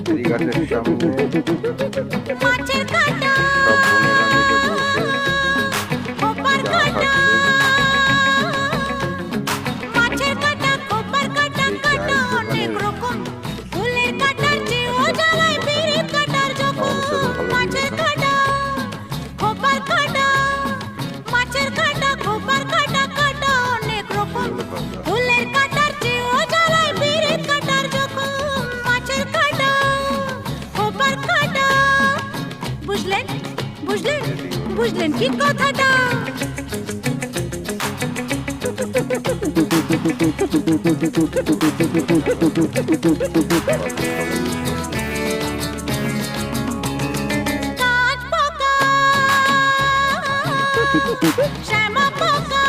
ফেরিঘাটের সামনে মাছের কাঁটা সব বোনেরা মিলে বসে খোপার চা কাঁটা খাচ্ছে। মাছের কাঁটা খোপার কাঁটা এই কাঁটা চায়ের অনেক দোকানে রকম ফুলের কাঁটার চেয়েও জ্বালায় পিরিত কাঁটার যখন আমার সাথে ভালো মাছের লেগেছে। কাঁটা খোপার কাঁটা মাছের কাঁটা খোপার কাঁটা কাঁটা অনেক রকম ফুলের কাঁটার চেয়েও জ্বালায় পিরিত কাঁটার যখন মাছের কাঁটা খোপার কাঁটা বুঝলেন বুঝলেন বুঝলেন কি কথাটা কাঠ পোকা শ্যামা পোকা